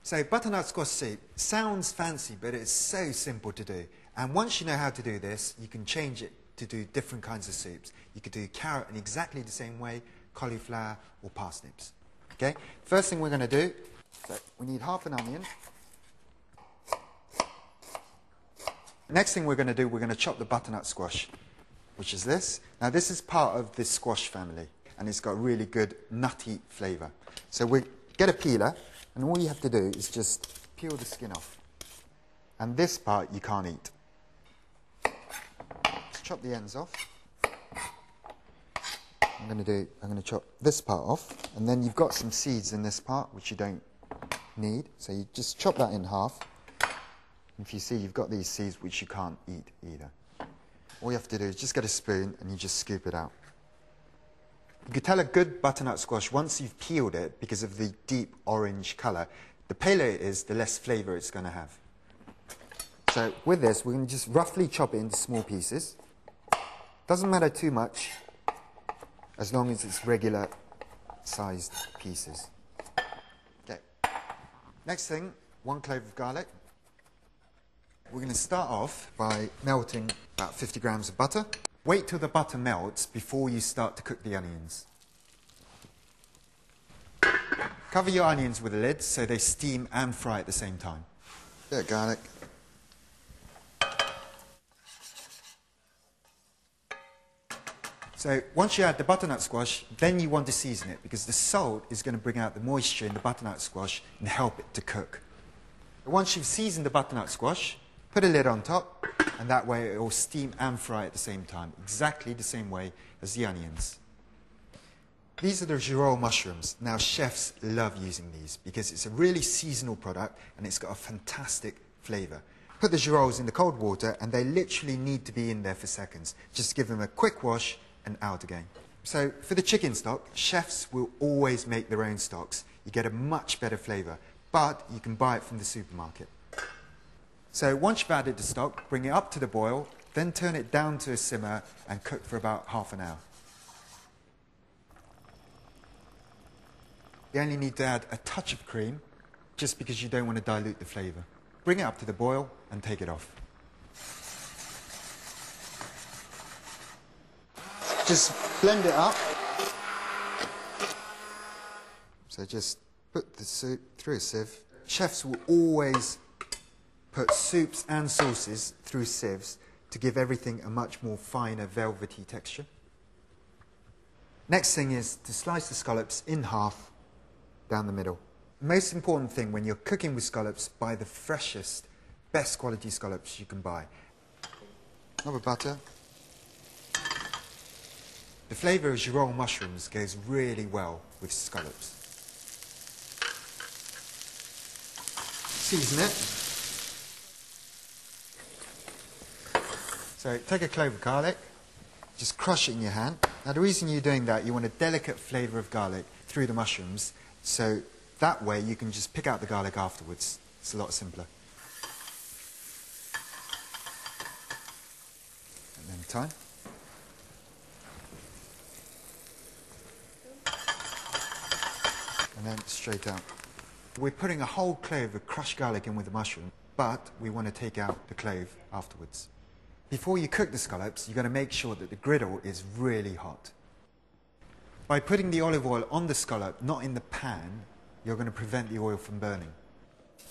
So butternut squash soup sounds fancy, but it's so simple to do. And once you know how to do this, you can change it to do different kinds of soups. You could do carrot in exactly the same way, cauliflower or parsnips. Okay? First thing we're going to do, so we need half an onion. Next thing we're going to do, we're going to chop the butternut squash, which is this. Now this is part of this squash family, and it's got really good nutty flavour. So we get a peeler, and all you have to do is just peel the skin off. And this part you can't eat. Just chop the ends off. I'm going to chop this part off, and then you've got some seeds in this part which you don't need, so you just chop that in half. If you see, you've got these seeds which you can't eat either. All you have to do is just get a spoon and you just scoop it out. You can tell a good butternut squash once you've peeled it because of the deep orange colour. The paler it is, the less flavour it's going to have. So with this, we're going to just roughly chop it into small pieces. Doesn't matter too much, as long as it's regular sized pieces. Okay. Next thing, 1 clove of garlic. We're going to start off by melting about 50 grams of butter. Wait till the butter melts before you start to cook the onions. Cover your onions with a lid so they steam and fry at the same time. Bit of garlic. So once you add the butternut squash, then you want to season it because the salt is going to bring out the moisture in the butternut squash and help it to cook. Once you've seasoned the butternut squash, put a lid on top, and that way it will steam and fry at the same time, exactly the same way as the onions. These are the girolles mushrooms. Now, chefs love using these because it's a really seasonal product and it's got a fantastic flavour. Put the girolles in the cold water and they literally need to be in there for seconds. Just give them a quick wash and out again. So for the chicken stock, chefs will always make their own stocks. You get a much better flavour, but you can buy it from the supermarket. So once you've added the stock, bring it up to the boil, then turn it down to a simmer and cook for about half an hour. You only need to add a touch of cream, just because you don't want to dilute the flavour. Bring it up to the boil and take it off. Just blend it up. So just put the soup through a sieve. Chefs will always put soups and sauces through sieves to give everything a much more finer, velvety texture. Next thing is to slice the scallops in half down the middle. Most important thing when you're cooking with scallops, buy the freshest, best quality scallops you can buy. Knob of butter. The flavour of girolles mushrooms goes really well with scallops. Season it. So take a clove of garlic, just crush it in your hand. Now the reason you're doing that, you want a delicate flavour of garlic through the mushrooms, so that way you can just pick out the garlic afterwards. It's a lot simpler. And then thyme. And then straight out. We're putting a whole clove of crushed garlic in with the mushroom, but we want to take out the clove afterwards. Before you cook the scallops, you've got to make sure that the griddle is really hot. By putting the olive oil on the scallop, not in the pan, you're going to prevent the oil from burning.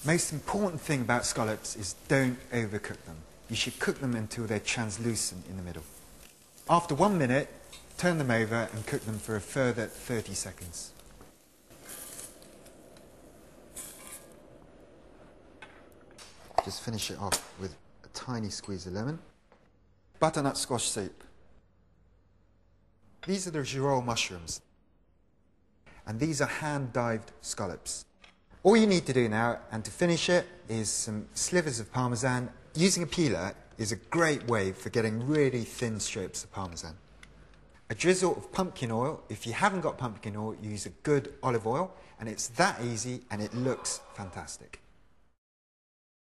Most important thing about scallops is don't overcook them. You should cook them until they're translucent in the middle. After 1 minute, turn them over and cook them for a further 30 seconds. Just finish it off with a tiny squeeze of lemon. Butternut squash soup. These are the girolles mushrooms. And these are hand-dived scallops. All you need to do now, and to finish it, is some slivers of parmesan. Using a peeler is a great way for getting really thin strips of parmesan. A drizzle of pumpkin oil. If you haven't got pumpkin oil, use a good olive oil. And it's that easy, and it looks fantastic.